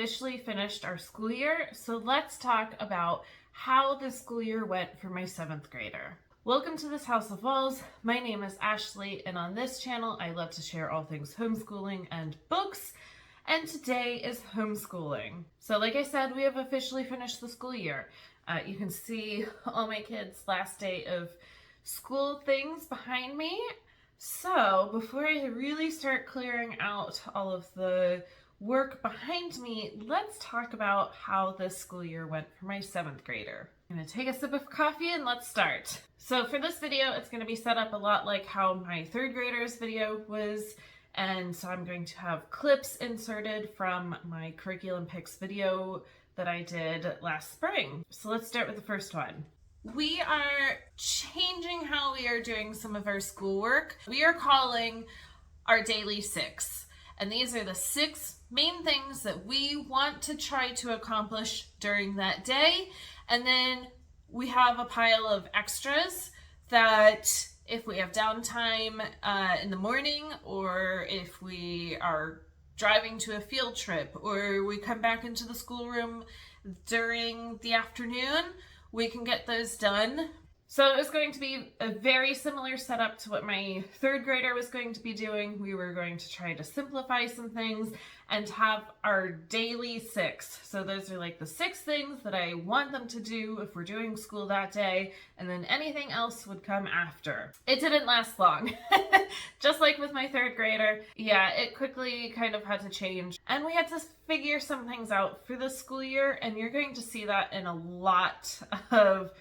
officially finished our school year, so let's talk about how the school year went for my 7th grader. Welcome to this House of Walls. My name is Ashley, and on this channel I love to share all things homeschooling and books, and today is homeschooling. So like I said, we have officially finished the school year. You can see all my kids' last day of school things behind me. So before I really start clearing out all of the work behind me, let's talk about how this school year went for my 7th grader. I'm gonna take a sip of coffee and let's start. So for this video, it's gonna be set up a lot like how my 3rd grader's video was. And so I'm going to have clips inserted from my curriculum picks video that I did last spring. So let's start with the first one. We are changing how we are doing some of our schoolwork. We are calling our daily 6. And these are the 6 main things that we want to try to accomplish during that day. And then we have a pile of extras that if we have downtime in the morning, or if we are driving to a field trip, or we come back into the schoolroom during the afternoon, we can get those done. So it was going to be a very similar setup to what my 3rd grader was going to be doing. We were going to try to simplify some things and have our daily 6. So those are like the 6 things that I want them to do if we're doing school that day, and then anything else would come after. It didn't last long. Just like with my 3rd grader, yeah, it quickly kind of had to change. And we had to figure some things out for the school year, and you're going to see that in a lot of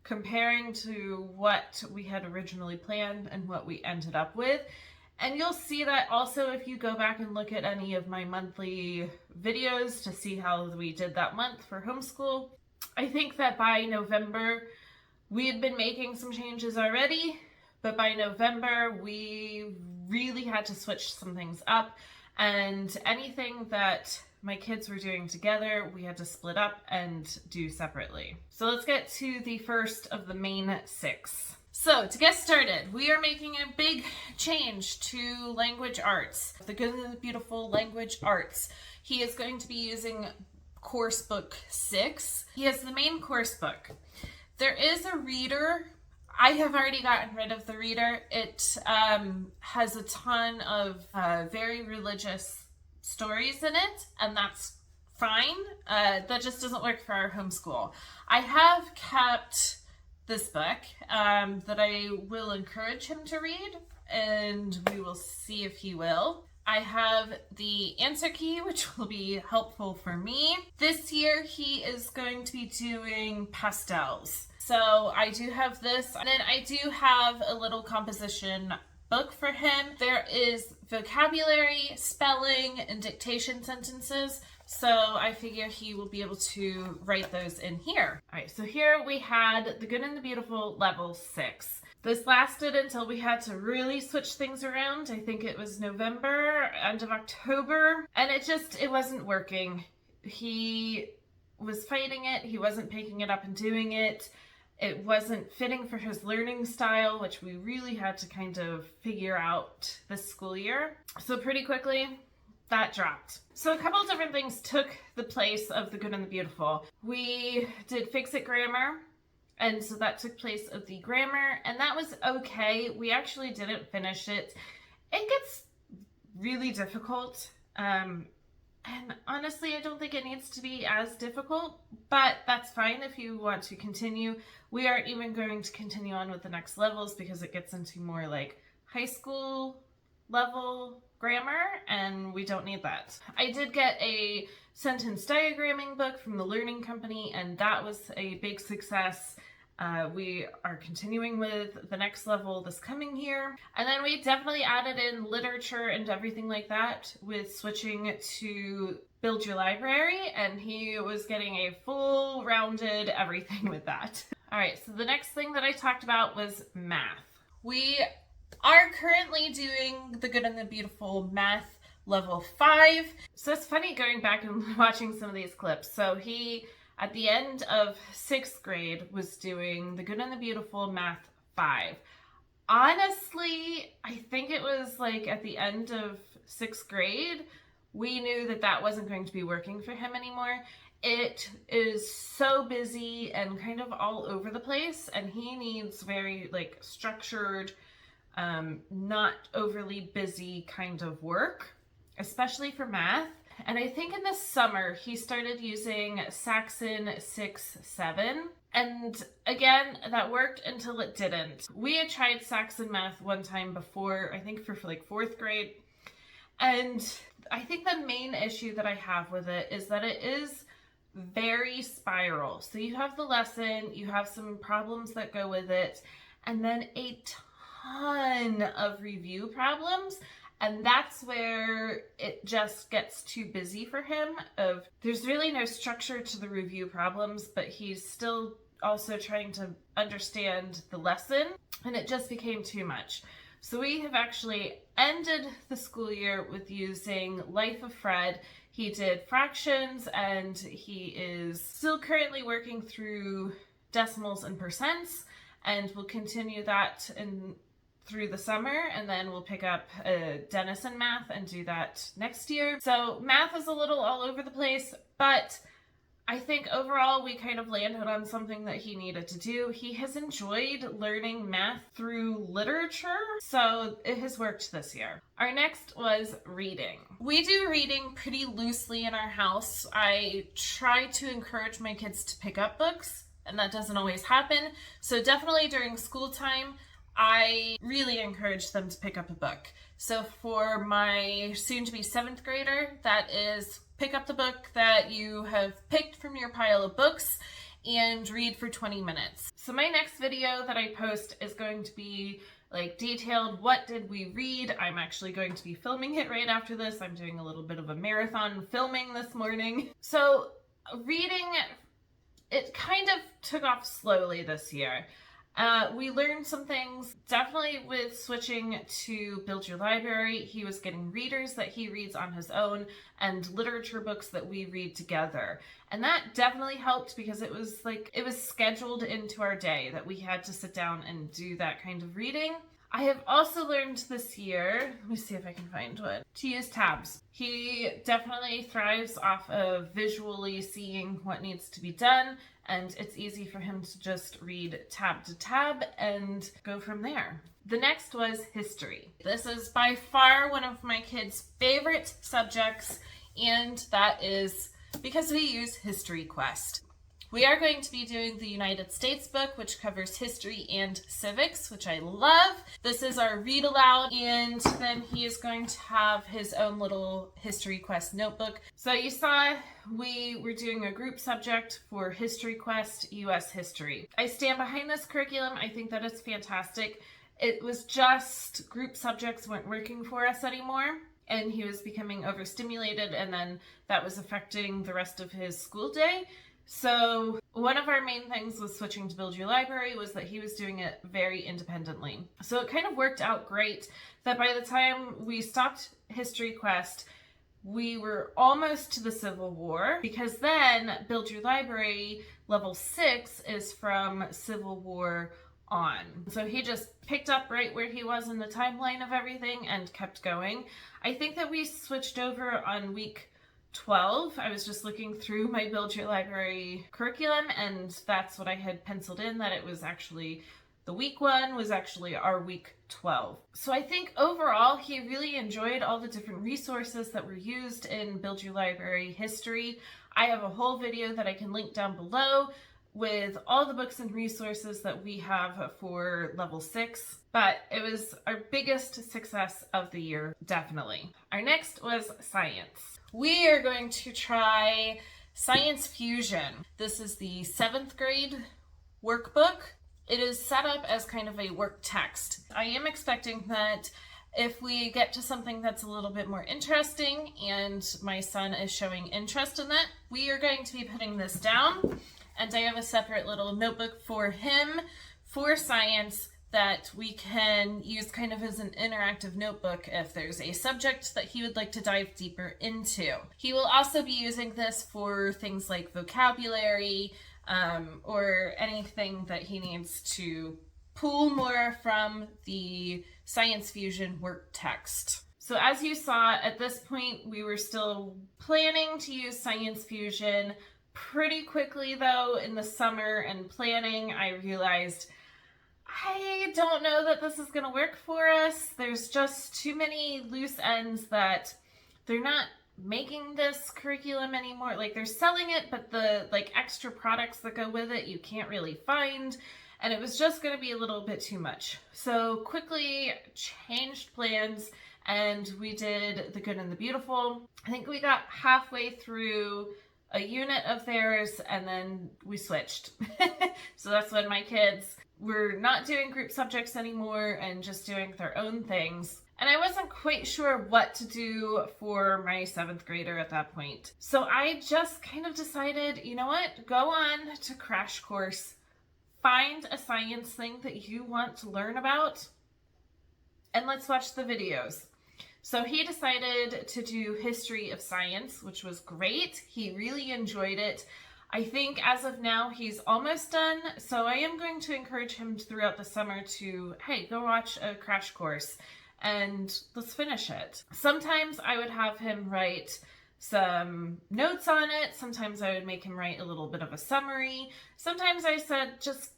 comparing to what we had originally planned and what we ended up with. And you'll see that also if you go back and look at any of my monthly videos to see how we did that month for homeschool. I think that by November, we had been making some changes already, but by November, we really had to switch some things up, and anything that my kids were doing together, we had to split up and do separately. So let's get to the first of the main 6. So to get started, we are making a big change to language arts. The Good and the Beautiful Language Arts. He is going to be using course book 6. He has the main course book. There is a reader. I have already gotten rid of the reader. It has a ton of very religious stories in it, and that's fine. That just doesn't work for our homeschool. I have kept this book that I will encourage him to read, and we will see if he will. I have the answer key, which will be helpful for me. This year he is going to be doing pastels. So I do have this, and then I do have a little composition book for him. There is vocabulary, spelling, and dictation sentences. So I figure he will be able to write those in here. All right, so here we had The Good and the Beautiful level 6. This lasted until we had to really switch things around. I think it was November, end of October, and it wasn't working. He was fighting it. He wasn't picking it up and doing it. It wasn't fitting for his learning style, which we really had to kind of figure out this school year. So pretty quickly, that dropped. So a couple of different things took the place of The Good and the Beautiful. We did Fix-It Grammar, and so that took place of the grammar, and that was okay. We actually didn't finish it. It gets really difficult. And honestly, I don't think it needs to be as difficult, but that's fine if you want to continue. We aren't even going to continue on with the next levels because it gets into more like high school level grammar, and we don't need that. I did get a sentence diagramming book from the Learning Company, and that was a big success. We are continuing with the next level this coming year. And then we definitely added in literature and everything like that with switching to Build Your Library, and he was getting a full rounded everything with that. All right, so the next thing that I talked about was math. We are currently doing The Good and the Beautiful Math level 5. So it's funny going back and watching some of these clips. So he, at the end of 6th grade, was doing The Good and the Beautiful Math 5. Honestly, I think it was like at the end of 6th grade we knew that that wasn't going to be working for him anymore. It is so busy and kind of all over the place, and he needs very like structured, not overly busy kind of work, especially for math. And I think in the summer he started using Saxon 6-7. And again, that worked until it didn't. We had tried Saxon math one time before, I think for like 4th grade. And I think the main issue that I have with it is that it is very spiral. So you have the lesson, you have some problems that go with it, and then a ton of review problems. And that's where it just gets too busy for him. There's really no structure to the review problems, but he's still also trying to understand the lesson, and it just became too much. So we have actually ended the school year with using Life of Fred. He did fractions, and he is still currently working through decimals and percents, and we'll continue that through the summer, and then we'll pick up Denison math and do that next year. So math is a little all over the place, but I think overall we kind of landed on something that he needed to do. He has enjoyed learning math through literature, so it has worked this year. Our next was reading. We do reading pretty loosely in our house. I try to encourage my kids to pick up books, and that doesn't always happen. So definitely during school time, I really encourage them to pick up a book. So for my soon-to-be 7th grader, that is pick up the book that you have picked from your pile of books and read for 20 minutes. So my next video that I post is going to be like detailed, what did we read? I'm actually going to be filming it right after this. I'm doing a little bit of a marathon filming this morning. So reading, it kind of took off slowly this year. We learned some things, definitely with switching to Build Your Library. He was getting readers that he reads on his own and literature books that we read together. And that definitely helped because it was scheduled into our day that we had to sit down and do that kind of reading. I have also learned this year, let me see if I can find one, to use tabs. He definitely thrives off of visually seeing what needs to be done, and it's easy for him to just read tab to tab and go from there. The next was history. This is by far one of my kids' favorite subjects, and that is because we use History Quest. We are going to be doing the United States book, which covers history and civics, which I love. This is our read aloud, and then he is going to have his own little History Quest notebook. So you saw we were doing a group subject for History Quest, US History. I stand behind this curriculum. I think that it's fantastic. It was just group subjects weren't working for us anymore, and he was becoming overstimulated, and then that was affecting the rest of his school day. So one of our main things with switching to Build Your Library was that he was doing it very independently. So it kind of worked out great that by the time we stopped History Quest, we were almost to the Civil War, because then Build Your Library level 6 is from Civil War on. So he just picked up right where he was in the timeline of everything and kept going. I think that we switched over on week 12. I was just looking through my Build Your Library curriculum, and that's what I had penciled in, that it was actually the week 1 was actually our week 12. So I think overall he really enjoyed all the different resources that were used in Build Your Library history. I have a whole video that I can link down below with all the books and resources that we have for level 6, but it was our biggest success of the year, definitely. Our next was science. We are going to try Science Fusion. This is the 7th grade workbook. It is set up as kind of a work text. I am expecting that if we get to something that's a little bit more interesting and my son is showing interest in that, we are going to be putting this down. And I have a separate little notebook for him for science that we can use kind of as an interactive notebook if there's a subject that he would like to dive deeper into. He will also be using this for things like vocabulary or anything that he needs to pull more from the Science Fusion work text. So So as you saw, at this point, we were still planning to use Science Fusion. Pretty quickly though, in the summer and planning, I realized I don't know that this is going to work for us. There's just too many loose ends that they're not making this curriculum anymore. Like, they're selling it, but the extra products that go with it, you can't really find. And it was just going to be a little bit too much. So quickly changed plans, and we did The Good and the Beautiful. I think we got halfway through a unit of theirs, and then we switched. So that's when my kids were not doing group subjects anymore and just doing their own things. And I wasn't quite sure what to do for my 7th grader at that point. So I just kind of decided, you know what, go on to Crash Course, find a science thing that you want to learn about, and let's watch the videos. So he decided to do History of Science, which was great. He really enjoyed it. I think as of now, he's almost done. So I am going to encourage him throughout the summer to, hey, go watch a Crash Course and let's finish it. Sometimes I would have him write some notes on it. Sometimes I would make him write a little bit of a summary. Sometimes I said, just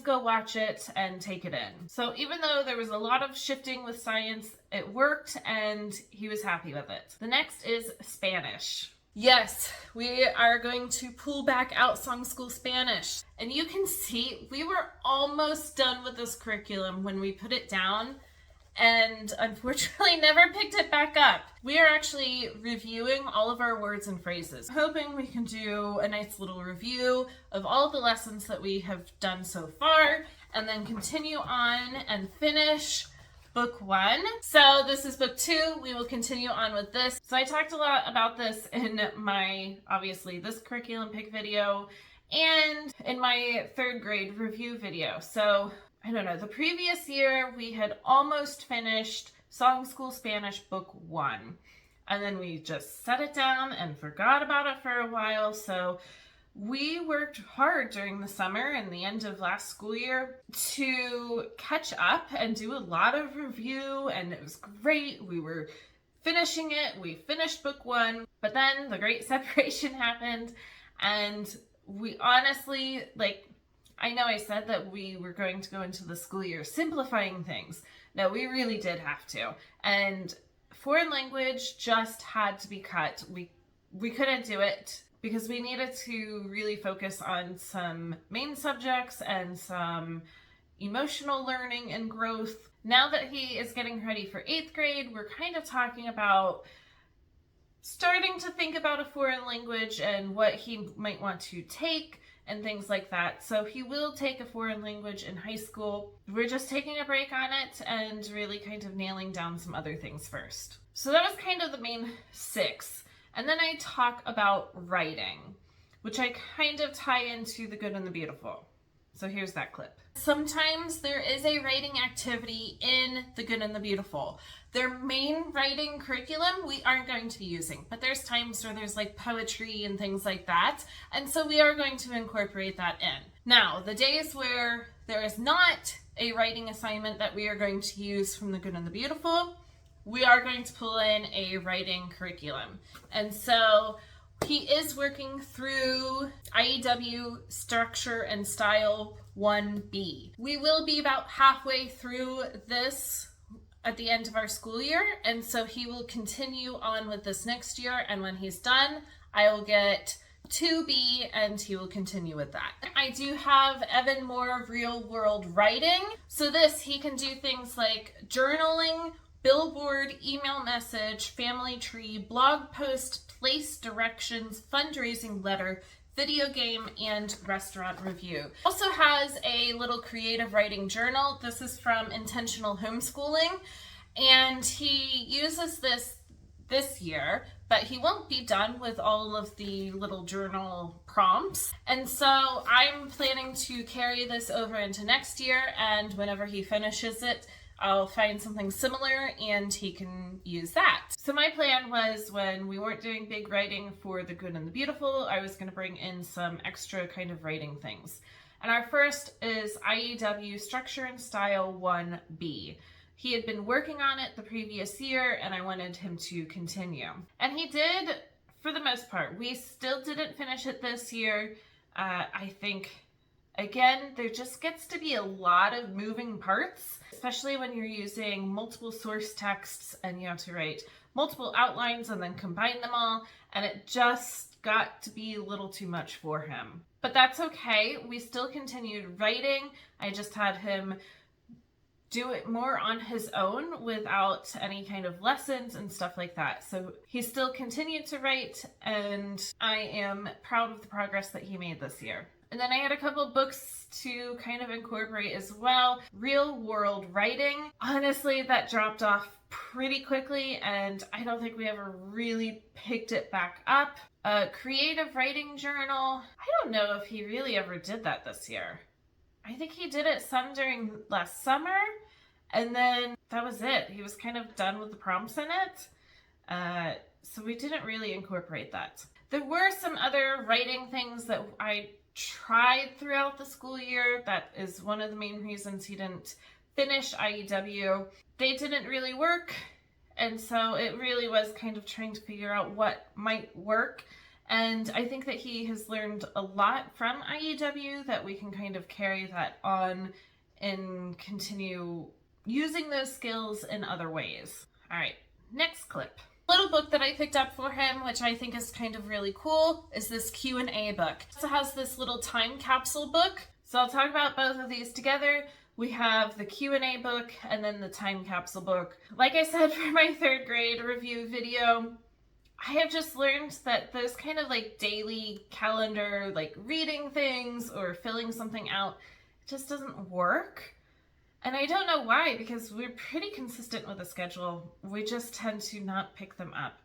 go watch it and take it in. So even though there was a lot of shifting with science, it worked and he was happy with it. The next is Spanish. Yes, we are going to pull back out Song School Spanish. And you can see we were almost done with this curriculum when we put it down, and unfortunately never picked it back up. We are actually reviewing all of our words and phrases, hoping we can do a nice little review of all the lessons that we have done so far, and then continue on and finish Book 1. So this is Book 2. We will continue on with this. So I talked a lot about this in my, obviously, this curriculum pick video and in my 3rd grade review video. So I don't know, the previous year we had almost finished Song School Spanish Book 1. And then we just set it down and forgot about it for a while. So we worked hard during the summer and the end of last school year to catch up and do a lot of review, and it was great. We were finishing it. We finished Book 1, but then the Great Separation happened, and we honestly, I know I said that we were going to go into the school year simplifying things. No, we really did have to. And foreign language just had to be cut. We couldn't do it because we needed to really focus on some main subjects and some emotional learning and growth. Now that he is getting ready for 8th grade, we're kind of talking about starting to think about a foreign language and what he might want to take and things like that. So he will take a foreign language in high school. We're just taking a break on it and really kind of nailing down some other things first. So that was kind of the main 6. And then I talk about writing, which I kind of tie into The Good and the Beautiful. So here's that clip. Sometimes there is a writing activity in The Good and the Beautiful. Their main writing curriculum we aren't going to be using, but there's times where there's poetry and things like that, and so we are going to incorporate that in. Now, the days where there is not a writing assignment that we are going to use from The Good and the Beautiful, we are going to pull in a writing curriculum. And so he is working through IEW Structure and Style 1B. We will be about halfway through this at the end of our school year, and so he will continue on with this next year, and when he's done, I will get 2B and he will continue with that. I do have Evan Moore Real World Writing. So this, he can do things like journaling, billboard, email message, family tree, blog post, place directions, fundraising letter, video game, and restaurant review. Also has a little creative writing journal. This is from Intentional Homeschooling, and he uses this year, but he won't be done with all of the little journal prompts. And so I'm planning to carry this over into next year, and whenever he finishes it, I'll find something similar and he can use that. So my plan was, when we weren't doing big writing for The Good and the Beautiful, I was going to bring in some extra kind of writing things. And our first is IEW Structure and Style 1B. He had been working on it the previous year, and I wanted him to continue. And he did, for the most part. We still didn't finish it this year. I think, again, there just gets to be a lot of moving parts, especially when you're using multiple source texts and you have to write multiple outlines and then combine them all, and it just got to be a little too much for him. But that's okay. We still continued writing. I just had him do it more on his own without any kind of lessons and stuff like that. So he still continued to write, and I am proud of the progress that he made this year. And then I had a couple books to kind of incorporate as well. Real world writing. Honestly, that dropped off pretty quickly, and I don't think we ever really picked it back up. A creative writing journal. I don't know if he really ever did that this year. I think he did it some during last summer, and then that was it. He was kind of done with the prompts in it. So we didn't really incorporate that. There were some other writing things that I tried throughout the school year. That is one of the main reasons he didn't finish IEW. They didn't really work, and so it really was kind of trying to figure out what might work. And I think that he has learned a lot from IEW that we can kind of carry that on and continue using those skills in other ways. All right, next clip. Little book that I picked up for him, which I think is kind of really cool, is this Q&A book. It also has this little time capsule book. So I'll talk about both of these together. We have the Q&A book and then the time capsule book. Like I said for my 3rd grade review video, I have just learned that those kind of like daily calendar, like reading things or filling something out, it just doesn't work. And I don't know why, because we're pretty consistent with the schedule. We just tend to not pick them up.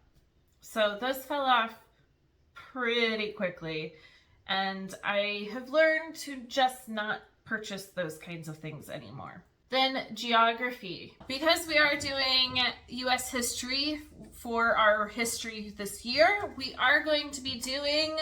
So those fell off pretty quickly. And I have learned to just not purchase those kinds of things anymore. Then geography. Because we are doing U.S. history for our history this year, we are going to be doing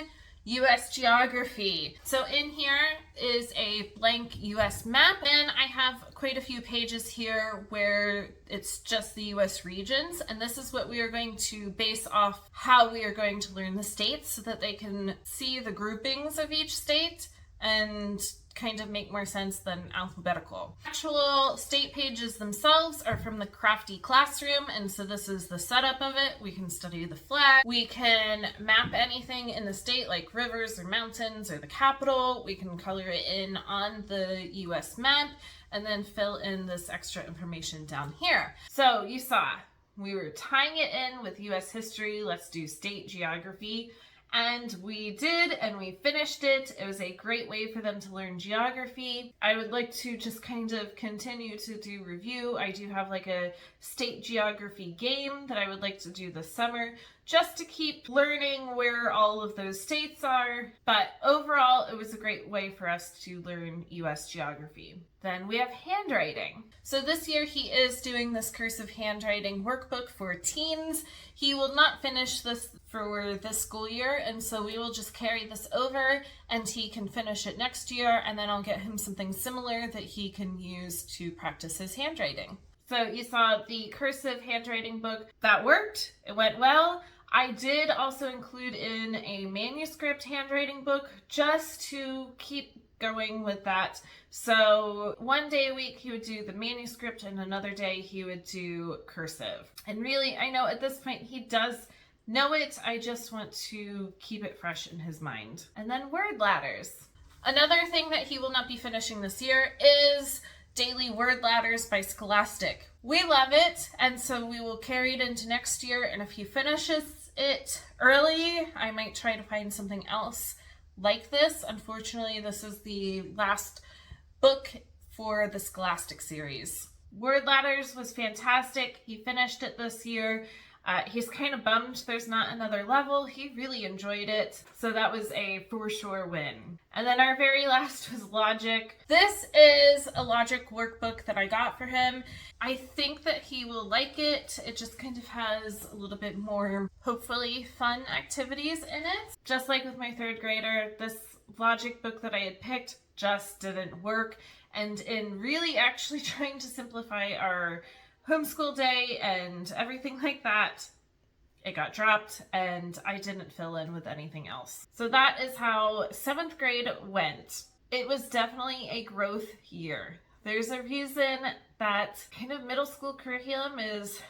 U.S. geography. So in here is a blank U.S. map, and I have quite a few pages here where it's just the U.S. regions, and this is what we are going to base off how we are going to learn the states so that they can see the groupings of each state and kind of make more sense than alphabetical. Actual state pages themselves are from the Crafty Classroom, and so this is the setup of it. We can study the flag. We can map anything in the state like rivers or mountains or the capital. We can color it in on the US map and then fill in this extra information down here. So you saw we were tying it in with US history. Let's do state geography. And we did, and we finished it. It was a great way for them to learn geography. I would like to just kind of continue to do review. I do have like a state geography game that I would like to do this summer, just to keep learning where all of those states are. But overall, it was a great way for us to learn US geography. Then we have handwriting. So this year he is doing this cursive handwriting workbook for teens. He will not finish this for this school year, and so we will just carry this over and he can finish it next year, and then I'll get him something similar that he can use to practice his handwriting. So you saw the cursive handwriting book. That worked. It went well. I did also include in a manuscript handwriting book just to keep going with that. So one day a week he would do the manuscript and another day he would do cursive. And really, I know at this point he does know it. I just want to keep it fresh in his mind. And then word ladders. Another thing that he will not be finishing this year is Daily Word Ladders by Scholastic. We love it, and so we will carry it into next year, and if he finishes it early, I might try to find something else like this. Unfortunately, this is the last book for the Scholastic series. Word Ladders was fantastic. He finished it this year. He's kind of bummed there's not another level. He really enjoyed it, so that was a for sure win. And then our very last was logic. This is a logic workbook that I got for him. I think that he will like it. It just kind of has a little bit more, hopefully, fun activities in it. Just like with my 3rd grader, this logic book that I had picked just didn't work. And in really actually trying to simplify our homeschool day and everything like that, it got dropped and I didn't fill in with anything else. So that is how 7th grade went. It was definitely a growth year. There's a reason that kind of middle school curriculum is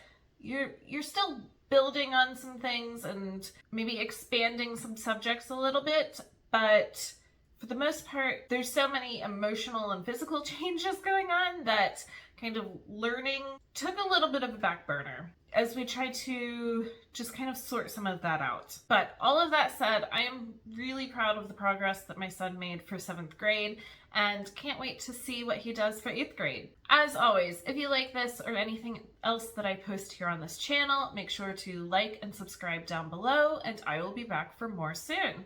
you're still building on some things and maybe expanding some subjects a little bit, but for the most part, there's so many emotional and physical changes going on that kind of learning took a little bit of a back burner as we try to just kind of sort some of that out. But all of that said, I am really proud of the progress that my son made for 7th grade and can't wait to see what he does for 8th grade. As always, if you like this or anything else that I post here on this channel, make sure to like and subscribe down below, and I will be back for more soon.